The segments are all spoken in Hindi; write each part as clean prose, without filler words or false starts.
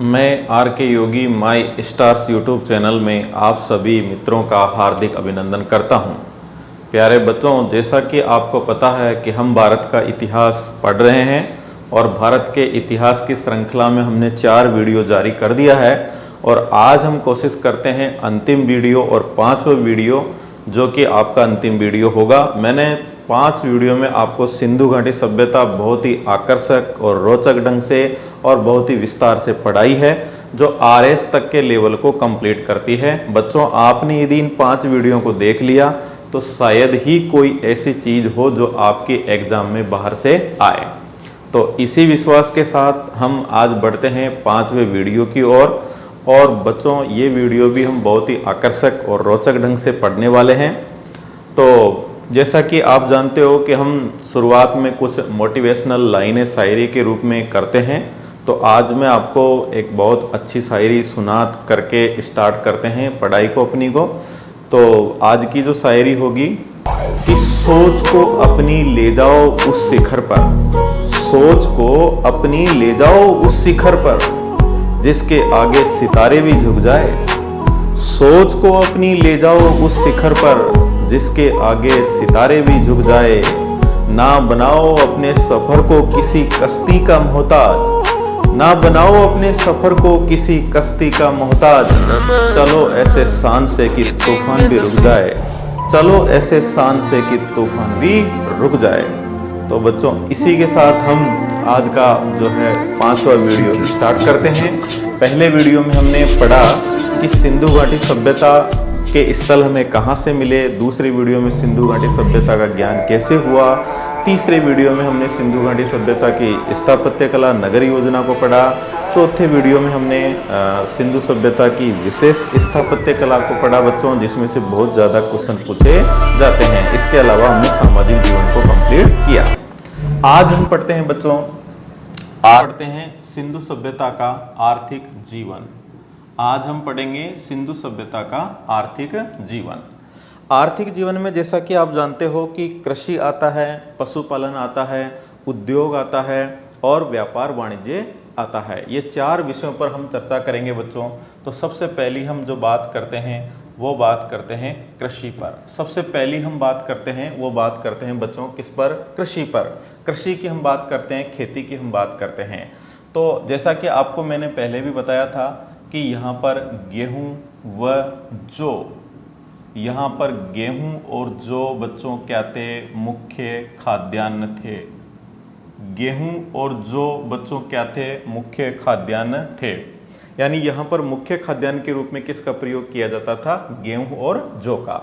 मैं आर के योगी माई स्टार्स यूट्यूब चैनल में आप सभी मित्रों का हार्दिक अभिनंदन करता हूं। प्यारे बच्चों, जैसा कि आपको पता है कि हम भारत का इतिहास पढ़ रहे हैं और भारत के इतिहास की श्रृंखला में हमने 4 वीडियो जारी कर दिया है और आज हम कोशिश करते हैं अंतिम वीडियो और 5वां वीडियो जो कि आपका अंतिम वीडियो होगा। मैंने 5 वीडियो में आपको सिंधु घाटी सभ्यता बहुत ही आकर्षक और रोचक ढंग से और बहुत ही विस्तार से पढ़ाई है जो आरएस तक के लेवल को कंप्लीट करती है। बच्चों, आपने यदि इन 5 वीडियो को देख लिया तो शायद ही कोई ऐसी चीज़ हो जो आपके एग्जाम में बाहर से आए। तो इसी विश्वास के साथ हम आज बढ़ते हैं 5वें वीडियो की ओर। और बच्चों, ये वीडियो भी हम बहुत ही आकर्षक और रोचक ढंग से पढ़ने वाले हैं। तो जैसा कि आप जानते हो कि हम शुरुआत में कुछ मोटिवेशनल लाइनें शायरी के रूप में करते हैं, तो आज मैं आपको एक बहुत अच्छी शायरी सुना करके स्टार्ट करते हैं पढ़ाई को अपनी को। तो आज की जो शायरी होगी कि सोच को अपनी ले जाओ उस शिखर पर, सोच को अपनी ले जाओ उस शिखर पर जिसके आगे सितारे भी झुक जाए, सोच को अपनी ले जाओ उस शिखर पर जिसके आगे सितारे भी झुक जाए। ना बनाओ अपने सफर को किसी कश्ती का मोहताज, ना बनाओ अपने सफर को किसी कश्ती का मोहताज, चलो ऐसे शान से कि तूफान भी रुक जाए, चलो ऐसे शान से कि तूफान भी रुक जाए। तो बच्चों, इसी के साथ हम आज का जो है 5वां वीडियो स्टार्ट करते हैं। पहले वीडियो में हमने पढ़ा कि सिंधु घाटी सभ्यता के स्थल हमें कहाँ से मिले, दूसरी वीडियो में सिंधु घाटी सभ्यता का ज्ञान कैसे हुआ, तीसरे वीडियो में हमने सिंधु घाटी सभ्यता की स्थापत्य कला नगर योजना को पढ़ा, चौथे वीडियो में हमने सिंधु सभ्यता की विशेष स्थापत्य कला को पढ़ा बच्चों, जिसमें से बहुत ज़्यादा क्वेश्चन पूछे जाते हैं। इसके अलावा हमने सामाजिक जीवन को कंप्लीट किया। आज हम पढ़ते हैं बच्चों, पढ़ते हैं सिंधु सभ्यता का आर्थिक जीवन। आज हम पढ़ेंगे सिंधु सभ्यता का आर्थिक जीवन। आर्थिक जीवन में जैसा कि आप जानते हो कि कृषि आता है, पशुपालन आता है, उद्योग आता है और व्यापार वाणिज्य आता है। ये 4 विषयों पर हम चर्चा करेंगे बच्चों। तो सबसे पहली हम जो बात करते हैं वो बात करते हैं कृषि पर। सबसे पहली हम बात करते हैं वो बात करते हैं बच्चों किस पर? कृषि पर। कृषि की हम बात करते हैं, खेती की हम बात करते हैं। तो जैसा कि आपको मैंने पहले भी बताया था कि यहाँ पर गेहूँ व जौ, यहाँ पर गेहूँ और जौ बच्चों क्या थे? मुख्य खाद्यान्न थे। गेहूँ और जौ बच्चों क्या थे? मुख्य खाद्यान्न थे। यानी यहाँ पर मुख्य खाद्यान्न के रूप में किसका प्रयोग किया जाता था? गेहूँ और जौ का।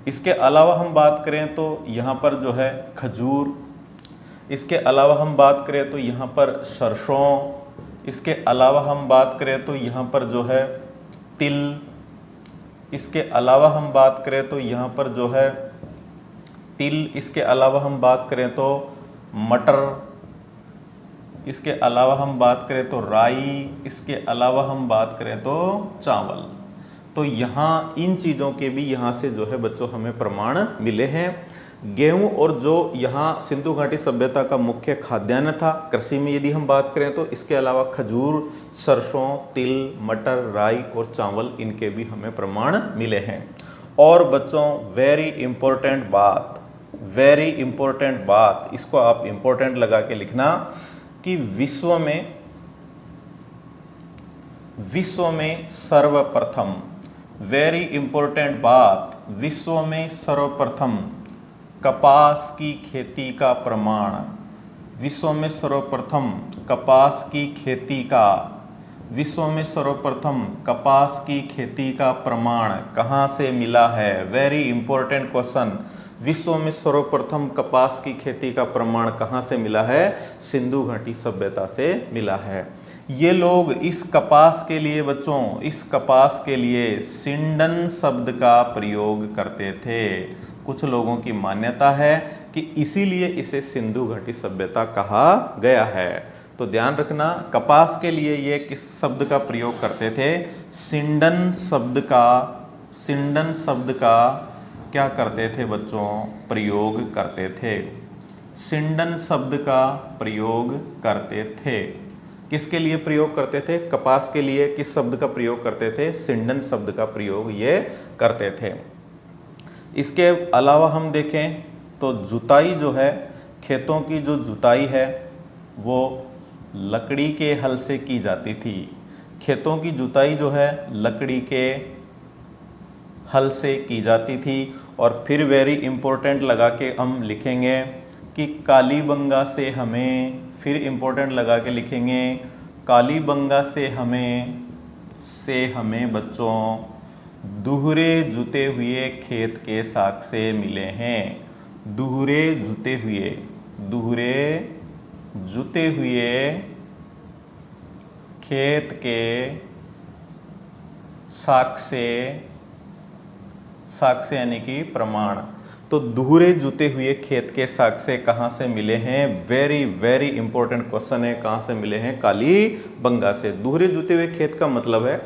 इसके अलावा हम बात करें तो यहाँ पर जो है खजूर, इसके अलावा हम बात करें तो यहाँ पर सरसों, इसके अलावा हम बात करें तो यहाँ पर जो है तिल, इसके अलावा हम बात करें तो यहाँ पर जो है तिल, इसके अलावा हम बात करें तो मटर, इसके अलावा हम बात करें तो राई, इसके अलावा हम बात करें तो चावल। तो यहाँ इन चीज़ों के भी यहाँ से जो है बच्चों हमें प्रमाण मिले हैं। गेहूँ और जो यहाँ सिंधु घाटी सभ्यता का मुख्य खाद्यान्न था। कृषि में यदि हम बात करें तो इसके अलावा खजूर, सरसों, तिल, मटर, राई और चावल, इनके भी हमें प्रमाण मिले हैं। और बच्चों, वेरी इंपॉर्टेंट बात, वेरी इंपॉर्टेंट बात, इसको आप इंपॉर्टेंट लगा के लिखना कि विश्व में सर्वप्रथम, वेरी इंपॉर्टेंट बात, विश्व में सर्वप्रथम कपास की खेती का प्रमाण, विश्व में सर्वप्रथम कपास की खेती का, विश्व में सर्वप्रथम कपास की खेती का प्रमाण कहाँ से मिला है? Very important question. विश्व में सर्वप्रथम कपास की खेती का प्रमाण कहाँ से मिला है? सिंधु घाटी सभ्यता से मिला है। ये लोग इस कपास के लिए बच्चों, इस कपास के लिए सिंडन शब्द का प्रयोग करते थे। कुछ लोगों की मान्यता है कि इसीलिए इसे सिंधु घाटी सभ्यता कहा गया है। तो ध्यान रखना, कपास के लिए ये किस शब्द का प्रयोग करते थे? सिंडन शब्द का, सिंडन शब्द का क्या करते थे बच्चों? प्रयोग करते थे। सिंडन शब्द का प्रयोग करते थे। किसके लिए प्रयोग करते थे? कपास के लिए किस शब्द का प्रयोग करते थे? सिंडन शब्द का प्रयोग ये करते थे। इसके अलावा हम देखें तो जुताई जो है, खेतों की जो जुताई है वो लकड़ी के हल से की जाती थी। खेतों की जुताई जो है लकड़ी के हल से की जाती थी। और फिर वेरी इंपॉर्टेंट लगा के हम लिखेंगे कि कालीबंगा से हमें, फिर इंपॉर्टेंट लगा के लिखेंगे कालीबंगा से हमें बच्चों दुहरे जुते हुए खेत के साक्ष्य मिले हैं। दुहरे जुते हुए खेत के साक्ष्य यानी कि प्रमाण। तो दुहरे जुते हुए खेत के साक्ष्य कहाँ से मिले हैं? वेरी वेरी इंपॉर्टेंट क्वेश्चन है। कहाँ से मिले हैं? कालीबंगा से। दुहरे जुते हुए खेत का मतलब है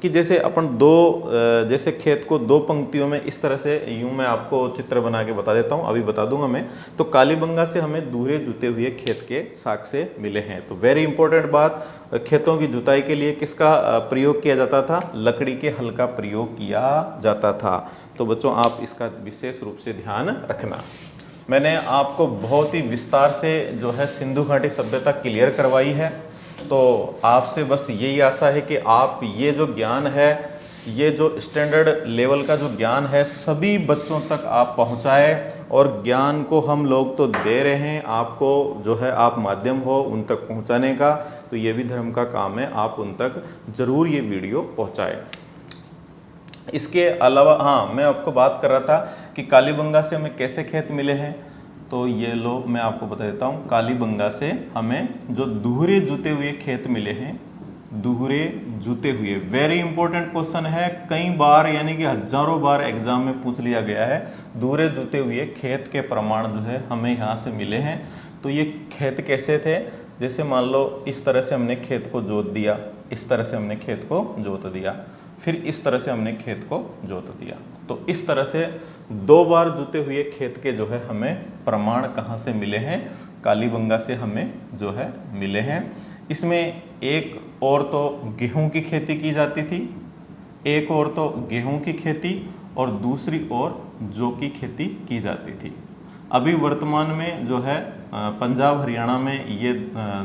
कि जैसे अपन जैसे खेत को दो पंक्तियों में इस तरह से, यूं मैं आपको चित्र बना के बता देता हूं, अभी बता दूंगा मैं। तो कालीबंगा से हमें दुहरे जुते हुए खेत के साक्ष्य मिले हैं। तो वेरी इंपॉर्टेंट बात, खेतों की जुताई के लिए किसका प्रयोग किया जाता था? लकड़ी के हल का प्रयोग किया जाता था। तो बच्चों आप इसका विशेष रूप से ध्यान रखना। मैंने आपको बहुत ही विस्तार से जो है सिंधु घाटी सभ्यता क्लियर करवाई है। तो आपसे बस यही आशा है कि आप ये जो ज्ञान है, ये जो स्टैंडर्ड लेवल का जो ज्ञान है, सभी बच्चों तक आप पहुंचाए। और ज्ञान को हम लोग तो दे रहे हैं, आपको जो है आप माध्यम हो उन तक पहुंचाने का। तो ये भी धर्म का काम है, आप उन तक ज़रूर ये वीडियो पहुंचाएं। इसके अलावा हाँ, मैं आपको बात कर रहा था कि कालीबंगा से हमें कैसे खेत मिले हैं। तो ये लो मैं आपको बता देता हूँ। कालीबंगा से हमें जो दुहरे जुते हुए खेत मिले हैं, दुहरे जुते हुए, वेरी इंपॉर्टेंट क्वेश्चन है, कई बार यानी कि हजारों बार एग्जाम में पूछ लिया गया है। दुहरे जुते हुए खेत के प्रमाण जो है हमें यहाँ से मिले हैं। तो ये खेत कैसे थे? जैसे मान लो इस तरह से हमने खेत को जोत दिया, इस तरह से हमने खेत को जोत दिया, फिर इस तरह से हमने खेत को जोत दिया। तो इस तरह से दो बार जुते हुए खेत के जो है हमें प्रमाण कहाँ से मिले हैं? कालीबंगा से हमें जो है मिले हैं। इसमें एक और तो गेहूं की खेती की जाती थी, एक और तो गेहूं की खेती और दूसरी ओर जौ की खेती की जाती थी। अभी वर्तमान में जो है पंजाब हरियाणा में ये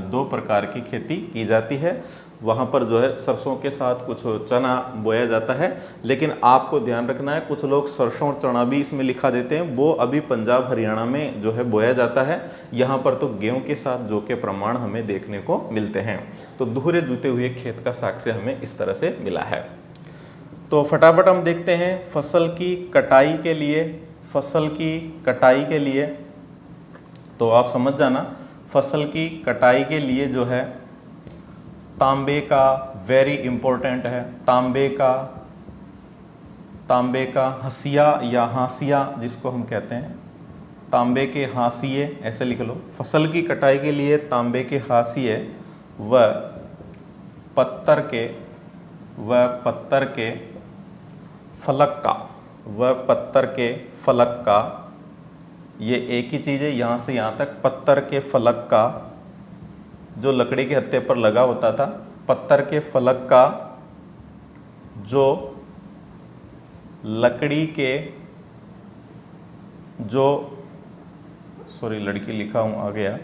दो प्रकार की खेती की जाती है। वहाँ पर जो है सरसों के साथ कुछ चना बोया जाता है। लेकिन आपको ध्यान रखना है, कुछ लोग सरसों और चना भी इसमें लिखा देते हैं, वो अभी पंजाब हरियाणा में जो है बोया जाता है। यहाँ पर तो गेहूं के साथ जौ के प्रमाण हमें देखने को मिलते हैं। तो दुहरे जुते हुए खेत का साक्ष्य हमें इस तरह से मिला है। तो फटाफट हम देखते हैं फसल की कटाई के लिए, तो आप समझ जाना, फसल की कटाई के लिए जो है तांबे का वेरी इंपॉर्टेंट है, तांबे का हसिया या हासिया जिसको हम कहते हैं, तांबे के हासिए ऐसे लिख लो। फसल की कटाई के लिए तांबे के हासिए व पत्तर के फलक का, ये एक ही चीज़ है यहाँ से यहाँ तक। पत्तर के फलक का जो लकड़ी के हत्थे पर लगा होता था, पत्तर के फलक का जो लकड़ी के जो लड़की लिखा हूँ आ गया,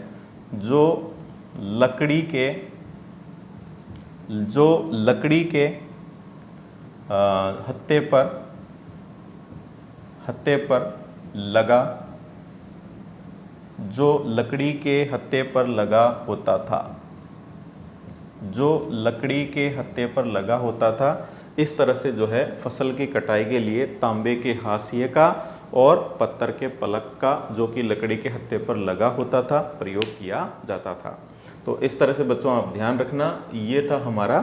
जो लकड़ी के हत्थे पर लगा, जो लकड़ी के हत्थे पर लगा होता था, जो लकड़ी के हत्थे पर लगा होता था। इस तरह से जो है फसल की कटाई के लिए तांबे के हाशिए का और पत्थर के पलक का, जो कि लकड़ी के हत्थे पर लगा होता था, प्रयोग किया जाता था। तो इस तरह से बच्चों आप ध्यान रखना। ये था हमारा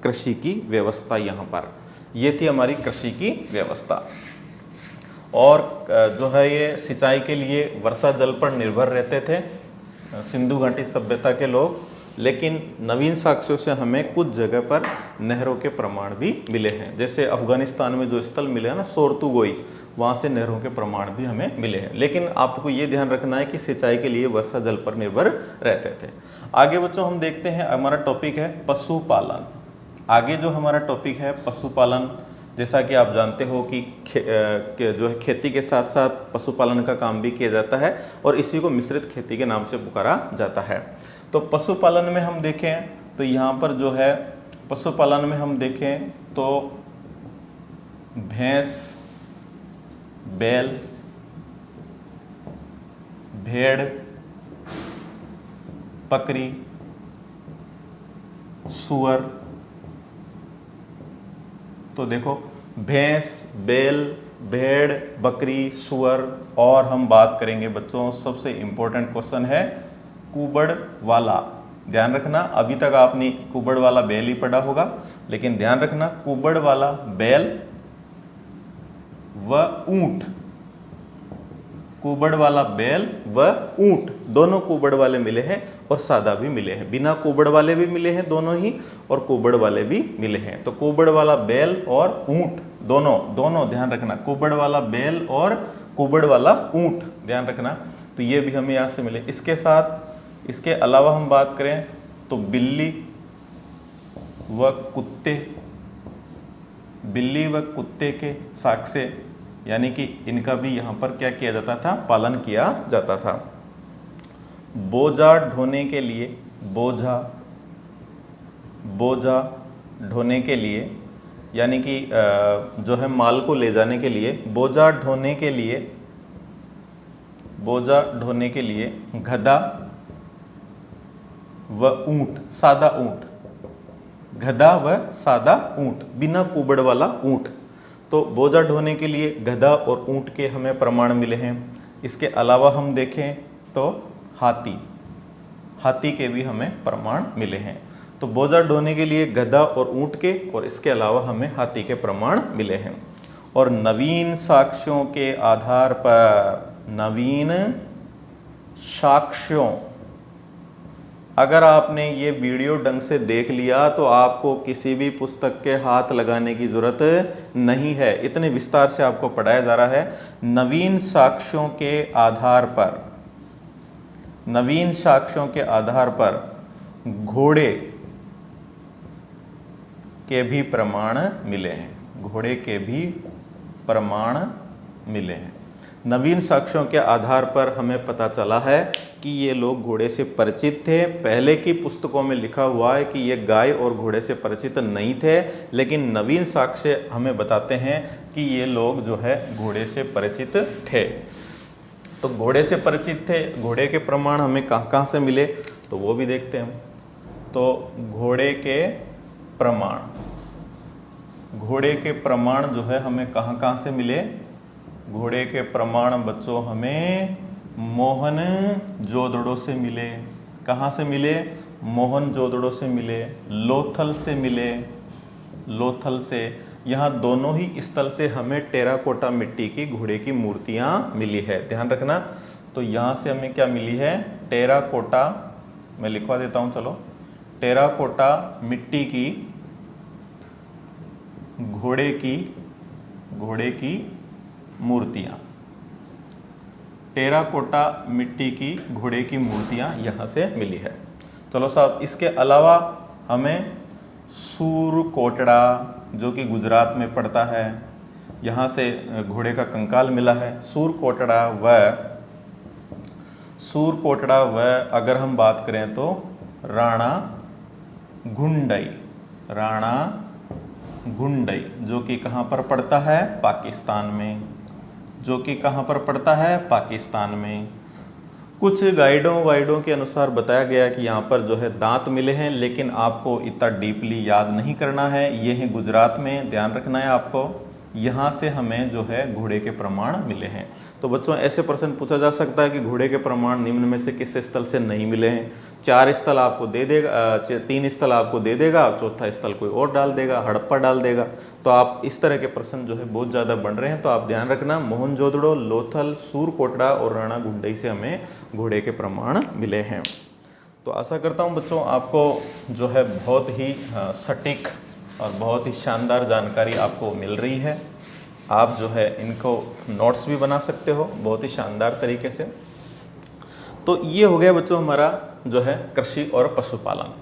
कृषि की व्यवस्था। यहाँ पर ये थी हमारी कृषि की व्यवस्था। और जो है ये सिंचाई के लिए वर्षा जल पर निर्भर रहते थे सिंधु घाटी सभ्यता के लोग। लेकिन नवीन साक्ष्यों से हमें कुछ जगह पर नहरों के प्रमाण भी मिले हैं। जैसे अफगानिस्तान में जो स्थल मिले हैं ना, सोरतुगोई, वहाँ से नहरों के प्रमाण भी हमें मिले हैं। लेकिन आपको ये ध्यान रखना है कि सिंचाई के लिए वर्षा जल पर निर्भर रहते थे। आगे बच्चों हम देखते हैं, हमारा टॉपिक है पशुपालन। आगे जो हमारा टॉपिक है पशुपालन, जैसा कि आप जानते हो कि जो है खेती के साथ साथ पशुपालन का काम भी किया जाता है और इसी को मिश्रित खेती के नाम से पुकारा जाता है। तो पशुपालन में हम देखें तो यहाँ पर जो है पशुपालन में हम देखें तो भैंस, बैल, भेड़, बकरी, सूअर। तो देखो भैंस, बैल, भेड़, बकरी, सूअर, और हम बात करेंगे बच्चों सबसे इंपॉर्टेंट क्वेश्चन है कुबड़ वाला। ध्यान रखना, अभी तक आपने कुबड़ वाला बैल ही पढ़ा होगा, लेकिन ध्यान रखना कुबड़ वाला बैल व ऊंट, कुबड़ वाला बैल व ऊंट दोनों कुबड़ वाले मिले हैं और सादा भी मिले हैं, बिना कुबड़ वाले भी मिले हैं दोनों ही और कुबड़ वाले भी मिले हैं। तो कुबड़ वाला बैल और ऊंट दोनों ध्यान रखना, कुबड़ वाला बैल और कुबड़ वाला ऊंट ध्यान रखना। तो ये भी हमें यहाँ से मिले। इसके साथ इसके अलावा हम बात करें तो बिल्ली व कुत्ते, बिल्ली व कुत्ते के साक्ष्य, यानी कि इनका भी यहाँ पर क्या किया जाता था, पालन किया जाता था। बोझा ढोने के लिए, बोझा ढोने के लिए, यानी कि जो है माल को ले जाने के लिए, बोझा ढोने के लिए गधा व ऊंट, सादा ऊंट, गधा व सादा ऊंट, बिना कुबड़ वाला ऊंट। तो बोझा ढोने के लिए गधा और ऊंट के हमें प्रमाण मिले हैं। इसके अलावा हम देखें तो हाथी के भी हमें प्रमाण मिले हैं। तो बोझा ढोने के लिए गधा और ऊंट के, और इसके अलावा हमें हाथी के प्रमाण मिले हैं। और नवीन साक्ष्यों के आधार पर, नवीन साक्ष्यों, अगर आपने ये वीडियो ढंग से देख लिया तो आपको किसी भी पुस्तक के हाथ लगाने की जरूरत नहीं है, इतने विस्तार से आपको पढ़ाया जा रहा है। नवीन साक्ष्यों के आधार पर, नवीन साक्ष्यों के आधार पर घोड़े के भी प्रमाण मिले हैं, घोड़े के भी प्रमाण मिले हैं। नवीन साक्ष्यों के आधार पर हमें पता चला है कि ये लोग घोड़े से परिचित थे। पहले की पुस्तकों में लिखा हुआ है कि ये गाय और घोड़े से परिचित नहीं थे, लेकिन नवीन साक्ष्य हमें बताते हैं कि ये लोग जो है घोड़े से परिचित थे। तो घोड़े से परिचित थे, घोड़े के प्रमाण हमें कहाँ से मिले तो वो भी देखते हैं हम। तो घोड़े के प्रमाण जो है हमें कहाँ से मिले। घोड़े के प्रमाण बच्चों हमें मोहनजोदड़ो से मिले। कहाँ से मिले? मोहनजोदड़ो से मिले, लोथल से मिले, लोथल से। यहाँ दोनों ही स्थल से हमें टेराकोटा मिट्टी की घोड़े की मूर्तियाँ मिली है, ध्यान रखना। तो यहाँ से हमें क्या मिली है? टेराकोटा, मैं लिखवा देता हूँ चलो, टेराकोटा मिट्टी की घोड़े की मूर्तियाँ, टेराकोटा मिट्टी की घोड़े की मूर्तियाँ यहाँ से मिली है। चलो साहब, इसके अलावा हमें सूरकोटड़ा जो कि गुजरात में पड़ता है, यहाँ से घोड़े का कंकाल मिला है। सूरकोटड़ा व अगर हम बात करें तो राणा गुंडई जो कि कहाँ पर पड़ता है? पाकिस्तान में, जो कि कहाँ पर पड़ता है? पाकिस्तान में। कुछ गाइडों के अनुसार बताया गया कि यहाँ पर जो है दांत मिले हैं, लेकिन आपको इतना डीपली याद नहीं करना है। ये है गुजरात में, ध्यान रखना है आपको। यहाँ से हमें जो है घोड़े के प्रमाण मिले हैं। तो बच्चों ऐसे प्रश्न पूछा जा सकता है कि घोड़े के प्रमाण निम्न में से किस स्थल से नहीं मिले हैं? 4 स्थल आपको दे देगा, 3 स्थल आपको दे देगा, चौथा स्थल कोई और डाल देगा, हड़प्पा डाल देगा। तो आप इस तरह के प्रश्न जो है बहुत ज़्यादा बन रहे हैं। तो आप ध्यान रखना, मोहनजोदड़ो, लोथल, सूरकोटड़ा और राणा गुंडई से हमें घोड़े के प्रमाण मिले हैं। तो आशा करता हूँ बच्चों आपको जो है बहुत ही सटीक और बहुत ही शानदार जानकारी आपको मिल रही है। आप जो है इनको नोट्स भी बना सकते हो बहुत ही शानदार तरीके से। तो ये हो गया बच्चों हमारा जो है कृषि और पशुपालन।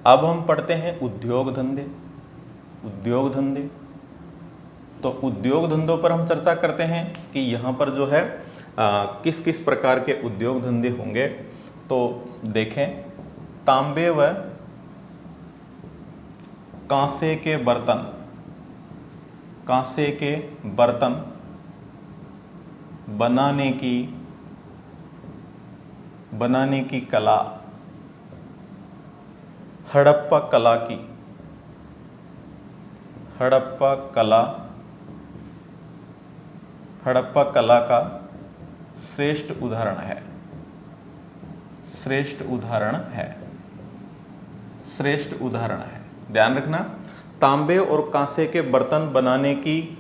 अब हम पढ़ते हैं उद्योग धंधे। उद्योग धंधे, तो उद्योग धंधों पर हम चर्चा करते हैं कि यहाँ पर जो है किस किस प्रकार के उद्योग धंधे होंगे। तो देखें, तांबे व कांसे के बर्तन, कांसे के बर्तन बनाने की कला, हड़प्पा कला की, हड़प्पा कला का श्रेष्ठ उदाहरण है। श्रेष्ठ उदाहरण है, श्रेष्ठ उदाहरण है। ध्यान रखना, तांबे और कांसे के बर्तन बनाने की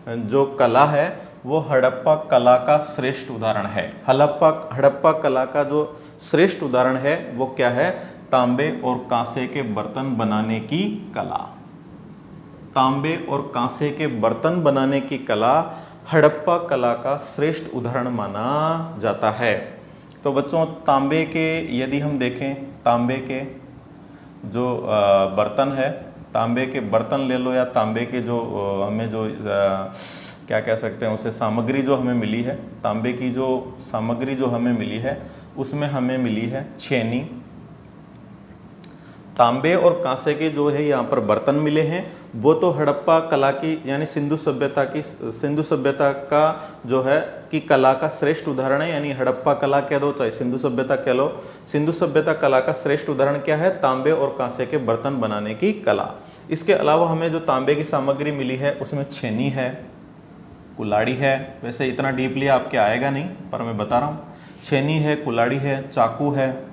जो कला है वो हड़प्पा कला का श्रेष्ठ उदाहरण है। हड़प्पा कला का जो श्रेष्ठ उदाहरण है वो क्या है? तांबे और कांसे के बर्तन बनाने की कला। तांबे और कांसे के बर्तन बनाने की कला हड़प्पा कला का श्रेष्ठ उदाहरण माना जाता है। तो बच्चों, तांबे के यदि हम देखें, तांबे के जो बर्तन है, तांबे के बर्तन ले लो या तांबे के जो हमें जो क्या कह सकते हैं उसे सामग्री जो हमें मिली है, तांबे की जो सामग्री जो हमें मिली है उसमें हमें मिली है छेनी। तांबे और कांसे के जो है यहाँ पर बर्तन मिले हैं वो तो हड़प्पा कला की यानी सिंधु सभ्यता का जो है कि कला का श्रेष्ठ उदाहरण है। यानी हड़प्पा कला कह दो चाहे सिंधु सभ्यता कह लो, सिंधु सभ्यता कला का श्रेष्ठ उदाहरण क्या है? तांबे और कांसे के बर्तन बनाने की कला। इसके अलावा हमें जो तांबे की सामग्री मिली है उसमें छेनी है, कुल्हाड़ी है। वैसे इतना डीपली आपके आएगा नहीं पर मैं बता रहा हूँ, छेनी है, कुल्हाड़ी है, चाकू है,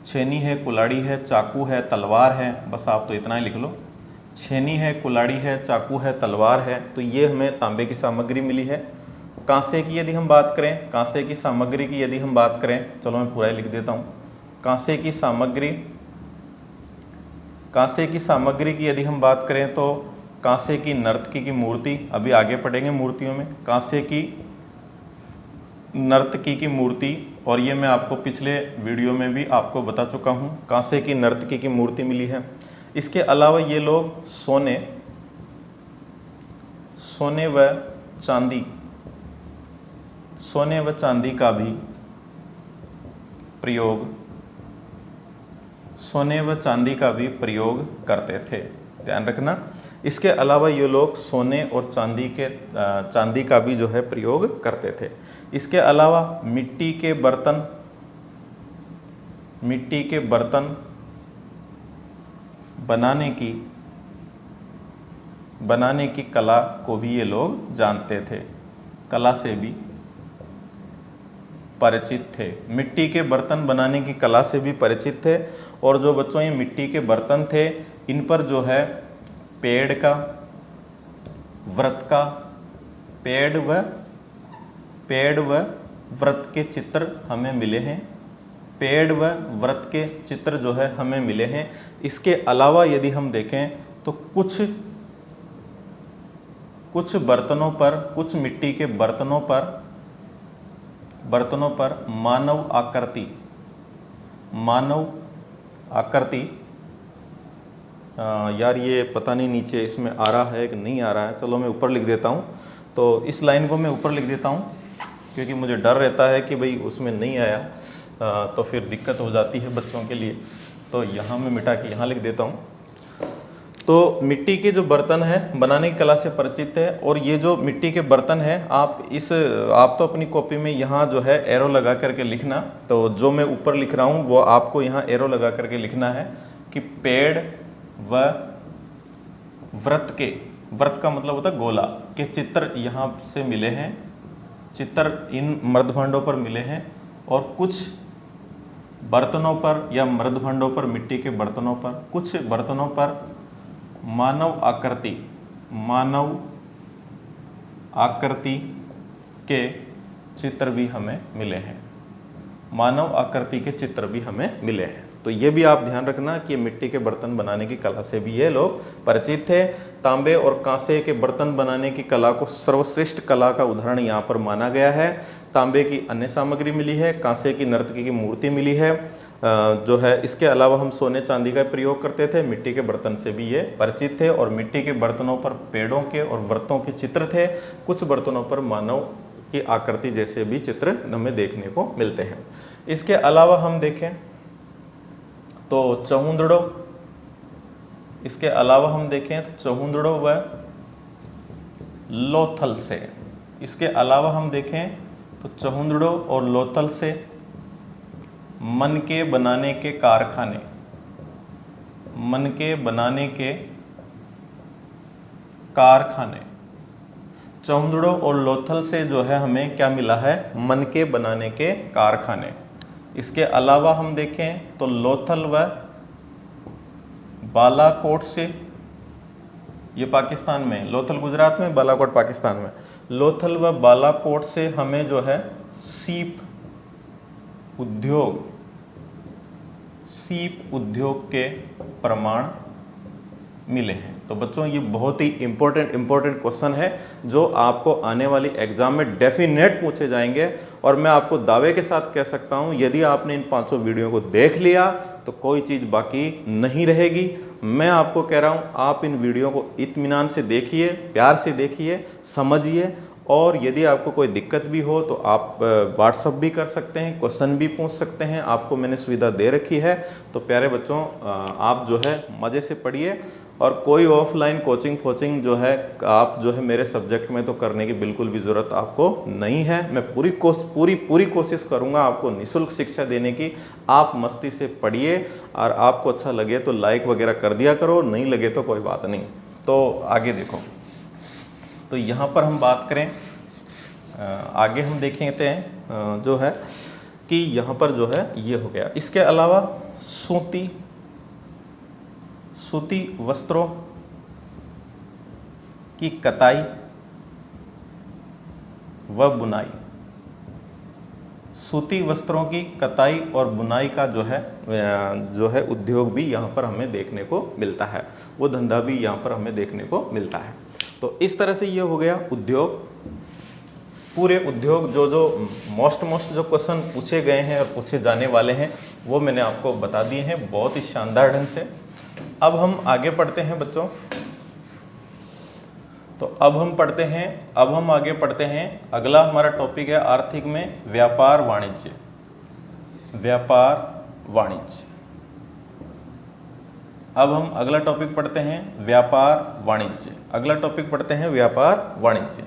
छेनी है, कुल्हाड़ी है, चाकू है, तलवार है। बस आप तो इतना ही लिख लो, छेनी है, कुल्हाड़ी है, चाकू है, तलवार है। तो ये हमें तांबे की सामग्री मिली है। कांसे की यदि हम बात करें, कांसे की सामग्री की यदि हम बात करें, चलो मैं पूरा ही लिख देता हूँ। कांसे की सामग्री की यदि हम बात करें तो कांसे की नर्तकी की मूर्ति, अभी आगे पढ़ेंगे मूर्तियों में, कांसे की नर्तकी की मूर्ति, और ये मैं आपको पिछले वीडियो में भी आपको बता चुका हूँ, कांसे की नर्तकी की मूर्ति मिली है। इसके अलावा ये लोग सोने व चांदी का भी प्रयोग करते थे। ध्यान रखना, इसके अलावा ये लोग सोने और चांदी का भी जो है प्रयोग करते थे। इसके अलावा मिट्टी के बर्तन बनाने की कला को भी ये लोग जानते थे, कला से भी परिचित थे। मिट्टी के बर्तन बनाने की कला से भी परिचित थे। और जो बच्चों ये मिट्टी के बर्तन थे इन पर जो है पेड़ व व्रत के चित्र हमें मिले हैं। पेड़ व व्रत के चित्र जो है हमें मिले हैं। इसके अलावा यदि हम देखें तो कुछ बर्तनों पर, कुछ मिट्टी के बर्तनों पर मानव आकृति, यार ये पता नहीं नीचे इसमें आ रहा है कि नहीं आ रहा है, चलो मैं ऊपर लिख देता हूँ। तो इस लाइन को मैं ऊपर लिख देता हूँ क्योंकि मुझे डर रहता है कि भाई उसमें नहीं आया तो फिर दिक्कत हो जाती है बच्चों के लिए। तो यहाँ मैं मिटा के यहाँ लिख देता हूँ। तो मिट्टी के जो बर्तन है बनाने की कला से परिचित है। और ये जो मिट्टी के बर्तन है आप तो अपनी कॉपी में यहाँ जो है एरो लगा करके लिखना। तो जो मैं ऊपर लिख रहा हूँ वो आपको यहाँ एरो लगा करके लिखना है कि पेड़ व व्रत का मतलब होता है गोला के चित्र यहाँ से मिले हैं, चित्र इन मृदभांडों पर मिले हैं। और कुछ बर्तनों पर या मृदभांडों पर, मिट्टी के बर्तनों पर, कुछ बर्तनों पर मानव आकृति के चित्र भी हमें मिले हैं। मानव आकृति के चित्र भी हमें मिले हैं। तो ये भी आप ध्यान रखना कि मिट्टी के बर्तन बनाने की कला से भी ये लोग परिचित थे। तांबे और कांसे के बर्तन बनाने की कला को सर्वश्रेष्ठ कला का उदाहरण यहाँ पर माना गया है। तांबे की अन्य सामग्री मिली है, कांसे की नर्तकी की मूर्ति मिली है जो है। इसके अलावा हम सोने चांदी का प्रयोग करते थे। मिट्टी के बर्तन से भी ये परिचित थे और मिट्टी के बर्तनों पर पेड़ों के और व्रतों के चित्र थे। कुछ बर्तनों पर मानव की आकृति जैसे भी चित्र हमें देखने को मिलते हैं। इसके अलावा हम देखें तो चहुंदड़ों, इसके अलावा हम देखें तो चहुंदड़ों व लोथल से, इसके अलावा हम देखें तो चहुंदड़ों और लोथल से मनके बनाने के कारखाने, मनके बनाने के कारखाने, चहुंदड़ों और लोथल से जो है हमें क्या मिला है, मनके बनाने के कारखाने। इसके अलावा हम देखें तो लोथल व बालाकोट से, ये पाकिस्तान में, लोथल गुजरात में, बालाकोट पाकिस्तान में, लोथल व बालाकोट से हमें जो है सीप उद्योग, सीप उद्योग के प्रमाण मिले हैं। तो बच्चों ये बहुत ही इंपॉर्टेंट क्वेश्चन है जो आपको आने वाली एग्जाम में डेफिनेट पूछे जाएंगे। और मैं आपको दावे के साथ कह सकता हूं यदि आपने इन 500 वीडियो को देख लिया तो कोई चीज़ बाकी नहीं रहेगी। मैं आपको कह रहा हूं आप इन वीडियो को इत्मीनान से देखिए, प्यार से देखिए, समझिए, और यदि आपको कोई दिक्कत भी हो तो आप व्हाट्सअप भी कर सकते हैं, क्वेश्चन भी पूछ सकते हैं, आपको मैंने सुविधा दे रखी है। तो प्यारे बच्चों आप जो है मज़े से पढ़िए और कोई ऑफलाइन कोचिंग जो है आप जो है मेरे सब्जेक्ट में तो करने की बिल्कुल भी ज़रूरत आपको नहीं है। मैं पूरी कोशिश करूंगा आपको निःशुल्क शिक्षा देने की। आप मस्ती से पढ़िए और आपको अच्छा लगे तो लाइक वगैरह कर दिया करो, नहीं लगे तो कोई बात नहीं। तो आगे देखो, तो यहाँ पर हम बात करें, आगे हम देखेंगे जो है कि यहाँ पर जो है ये हो गया। इसके अलावा सूती वस्त्रों की कताई व बुनाई, सूती वस्त्रों की कताई और बुनाई का जो है उद्योग भी यहाँ पर हमें देखने को मिलता है, वो धंधा भी यहाँ पर हमें देखने को मिलता है। तो इस तरह से ये हो गया उद्योग, पूरे उद्योग जो मोस्ट जो क्वेश्चन पूछे गए हैं और पूछे जाने वाले हैं वो मैंने आपको बता दिए हैं बहुत ही शानदार ढंग से। अब हम आगे पढ़ते हैं बच्चों, तो अब हम आगे पढ़ते हैं। अगला हमारा टॉपिक है आर्थिक में व्यापार वाणिज्य। अब हम अगला टॉपिक पढ़ते हैं व्यापार वाणिज्य।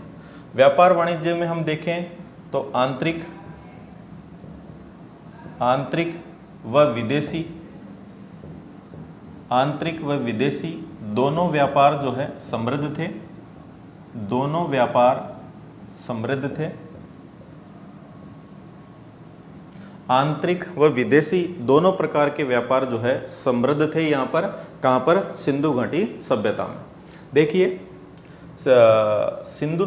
व्यापार वाणिज्य में हम देखें तो आंतरिक व विदेशी दोनों व्यापार जो है समृद्ध थे। आंतरिक व विदेशी दोनों प्रकार के व्यापार जो है समृद्ध थे। यहाँ पर कहाँ पर, सिंधु घाटी सभ्यता में। देखिए सिंधु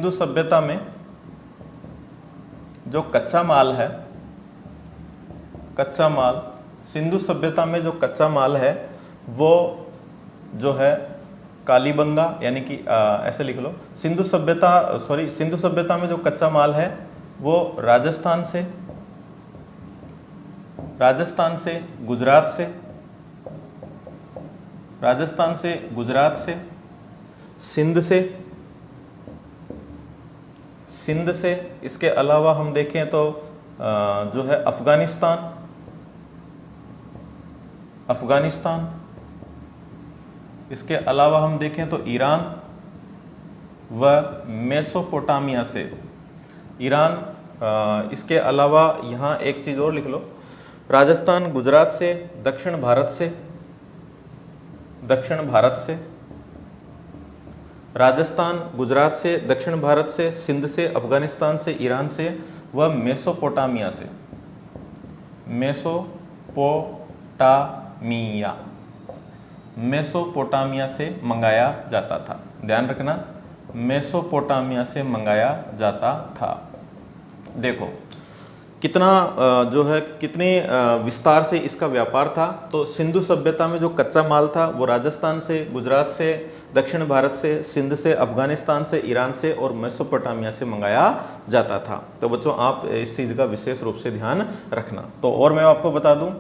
सभ्यता में जो कच्चा माल सिंधु सभ्यता में जो कच्चा माल है वो जो है कालीबंगा, यानी कि ऐसे लिख लो, सिंधु सभ्यता में जो कच्चा माल है वो राजस्थान से, गुजरात से, सिंध से, इसके अलावा हम देखें तो जो है अफगानिस्तान, इसके अलावा हम देखें तो ईरान व मेसोपोटामिया से, इसके अलावा यहाँ एक चीज़ और लिख लो, राजस्थान गुजरात से, दक्षिण भारत से, सिंध से, अफगानिस्तान से, ईरान से व मेसोपोटामिया से मंगाया जाता था। ध्यान रखना, मेसोपोटामिया से मंगाया जाता था। देखो कितना जो है कितने विस्तार से इसका व्यापार था। तो सिंधु सभ्यता में जो कच्चा माल था वो राजस्थान से, गुजरात से, दक्षिण भारत से, सिंध से, अफगानिस्तान से, ईरान से और मेसोपोटामिया से मंगाया जाता था। तो बच्चों आप इस चीज़ का विशेष रूप से ध्यान रखना। तो और मैं आपको बता दूं,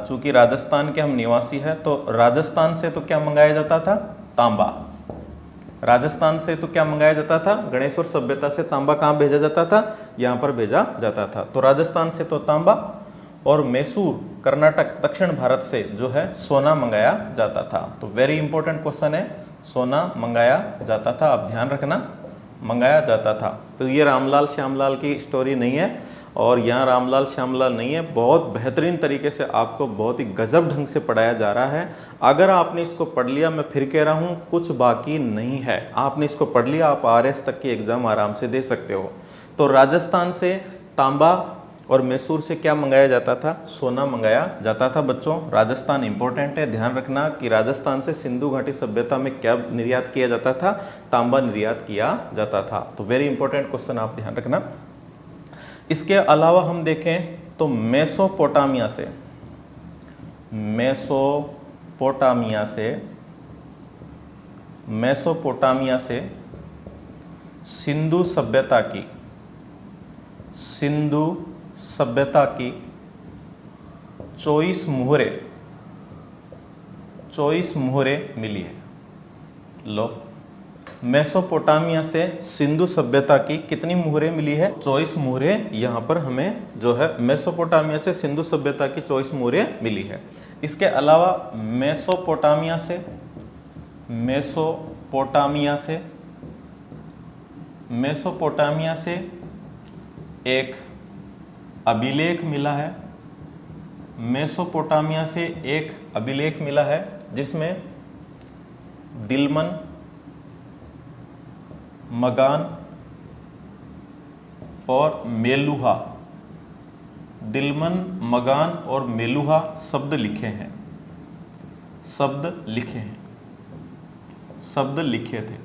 चूंकि राजस्थान के हम निवासी हैं, तो राजस्थान से तो क्या मंगाया जाता था? तांबा। राजस्थान से तो क्या मंगाया जाता था? गणेश्वर सभ्यता से तांबा कहाँ भेजा जाता था? यहाँ पर भेजा जाता था। तो राजस्थान से तो तांबा, और मैसूर कर्नाटक दक्षिण भारत से जो है सोना मंगाया जाता था। तो वेरी इंपॉर्टेंट क्वेश्चन है, सोना मंगाया जाता था, आप ध्यान रखना, मंगाया जाता था। तो ये रामलाल श्यामलाल की स्टोरी नहीं है, और यहाँ रामलाल श्यामलाल नहीं है, बहुत बेहतरीन तरीके से आपको बहुत ही गजब ढंग से पढ़ाया जा रहा है। अगर आपने इसको पढ़ लिया, मैं फिर कह रहा हूँ कुछ बाकी नहीं है, आपने इसको पढ़ लिया, आप आरएस तक की एग्ज़ाम आराम से दे सकते हो। तो राजस्थान से तांबा और मैसूर से क्या मंगाया जाता था? सोना मंगाया जाता था। बच्चों राजस्थान इंपॉर्टेंट है, ध्यान रखना कि राजस्थान से सिंधु घाटी सभ्यता में क्या निर्यात किया जाता था? तांबा निर्यात किया जाता था। तो वेरी इंपॉर्टेंट क्वेश्चन, आप ध्यान रखना। इसके अलावा हम देखें तो मेसोपोटामिया से सिंधु सभ्यता की 24 मुहरे मिली है। लो, मेसोपोटामिया से सिंधु सभ्यता की कितनी मुहरें मिली है? 24 मुहरें यहाँ पर हमें जो है मेसोपोटामिया से सिंधु सभ्यता की 24 मुहरें मिली है। इसके अलावा मेसोपोटामिया से एक अभिलेख मिला है। मेसोपोटामिया से एक अभिलेख मिला है जिसमें दिलमन, मगान और मेलुहा, दिलमन, मगान और मेलुहा शब्द लिखे थे।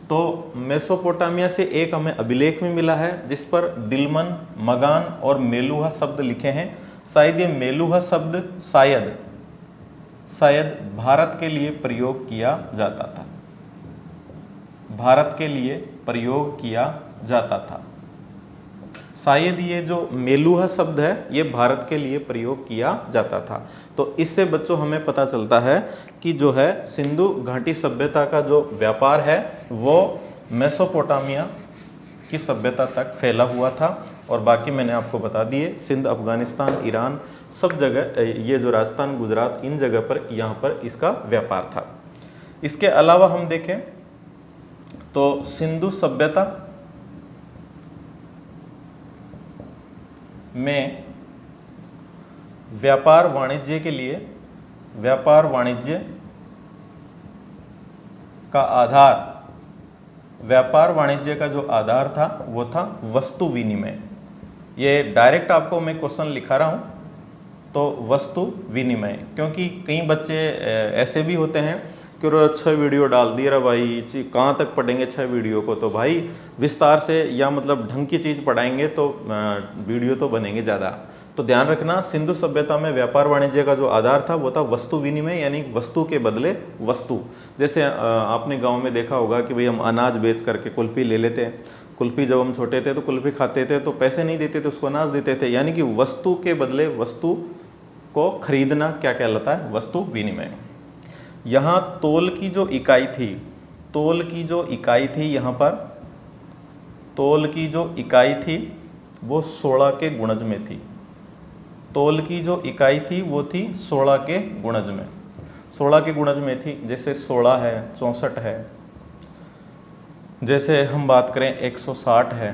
तो मेसोपोटामिया से एक हमें अभिलेख में मिला है जिस पर दिलमन, मगान और मेलुहा शब्द लिखे हैं। शायद ये मेलुहा शब्द शायद भारत के लिए प्रयोग किया जाता था। शायद ये जो मेलुहा शब्द है ये भारत के लिए प्रयोग किया जाता था। तो इससे बच्चों हमें पता चलता है कि जो है सिंधु घाटी सभ्यता का जो व्यापार है वो मेसोपोटामिया की सभ्यता तक फैला हुआ था, और बाकी मैंने आपको बता दिए, सिंध, अफगानिस्तान, ईरान, सब जगह, ये जो राजस्थान, गुजरात, इन जगह पर यहाँ पर इसका व्यापार था। इसके अलावा हम देखें तो सिंधु सभ्यता में व्यापार वाणिज्य का जो आधार था वो था वस्तु विनिमय। ये डायरेक्ट आपको मैं क्वेश्चन लिखा रहा हूँ, तो वस्तु विनिमय, क्योंकि कई बच्चे ऐसे भी होते हैं कि 6 वीडियो डाल दिए रे भाई, कहाँ तक पढ़ेंगे 6 वीडियो को? तो भाई विस्तार से या मतलब ढंग की चीज़ पढ़ाएंगे तो वीडियो तो बनेंगे ज़्यादा। तो ध्यान रखना, सिंधु सभ्यता में व्यापार वाणिज्य का जो आधार था वो था वस्तु विनिमय, यानी वस्तु के बदले वस्तु। जैसे आपने गांव में देखा होगा कि भाई हम अनाज बेच करके कुल्फी ले लेते हैं। कुल्फी जब हम छोटे थे तो कुल्फी खाते थे तो पैसे नहीं देते थे, उसको अनाज देते थे, यानी कि वस्तु के बदले वस्तु को खरीदना क्या कहलाता है? वस्तु विनिमय। यहाँ तोल की जो इकाई थी यहाँ पर तोल की जो इकाई थी वो 16 के गुणज में थी। तोल की जो इकाई थी वो थी 16 के गुणज में, 16 के गुणज में थी। जैसे 16 है, 64 है, जैसे हम बात करें 160 है,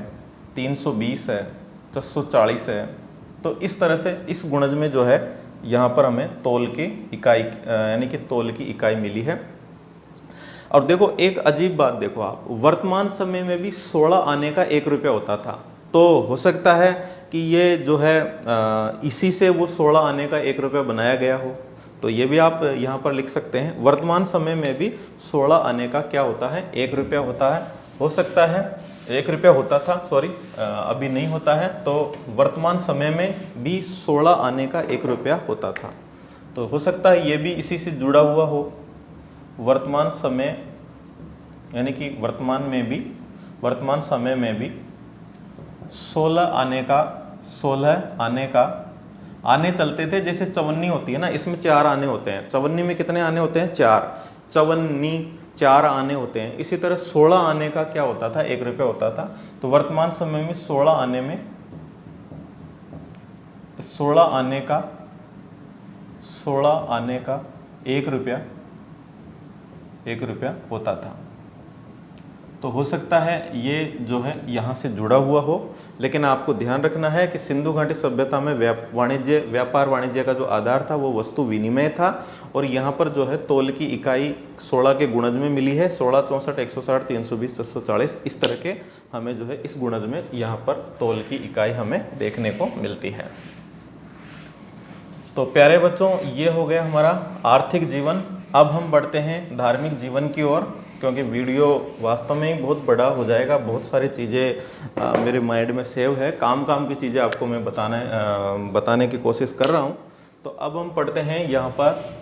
320 है, 440 है। तो इस तरह से इस गुणज में जो है यहाँ पर हमें तोल की इकाई यानी कि तोल की इकाई मिली है। और देखो एक अजीब बात देखो आप, वर्तमान समय में भी 16 आने का 1 रुपया होता था। तो हो सकता है कि ये जो है इसी से वो 16 आने का 1 रुपया बनाया गया हो। तो ये भी आप यहाँ पर लिख सकते हैं। वर्तमान समय में भी 16 आने का क्या होता है, 1 रुपया होता है। हो सकता है 1 रुपया होता था, सॉरी अभी नहीं होता है, तो वर्तमान समय में भी 16 आने का 1 रुपया होता था। तो हो सकता है ये भी इसी से जुड़ा हुआ हो। वर्तमान समय यानी कि वर्तमान समय में भी 16 आने का आने चलते थे। जैसे चवन्नी होती है ना, इसमें 4 आने होते हैं। चवन्नी में कितने आने होते हैं, 4। चवन्नी 4 आने होते हैं। इसी तरह 16 आने का क्या होता था, 1 रुपया होता था। तो वर्तमान समय में 16 आने का 1 रुपया होता था। तो हो सकता है ये जो है यहाँ से जुड़ा हुआ हो, लेकिन आपको ध्यान रखना है कि सिंधु घाटी सभ्यता में व्यापार वाणिज्य का जो आधार था वो वस्तु विनिमय था। और यहाँ पर जो है तौल की इकाई 16 के गुणज में मिली है, 16, 64, 160, 320, 640, इस तरह के हमें जो है इस गुणज में यहाँ पर तौल की इकाई हमें देखने को मिलती है। तो प्यारे बच्चों, ये हो गया हमारा आर्थिक जीवन। अब हम बढ़ते हैं धार्मिक जीवन की ओर, क्योंकि वीडियो वास्तव में ही बहुत बड़ा हो जाएगा। बहुत सारी चीज़ें मेरे माइंड में सेव है, काम की चीज़ें आपको मैं बताने की कोशिश कर रहा हूँ। तो अब हम पढ़ते हैं यहाँ पर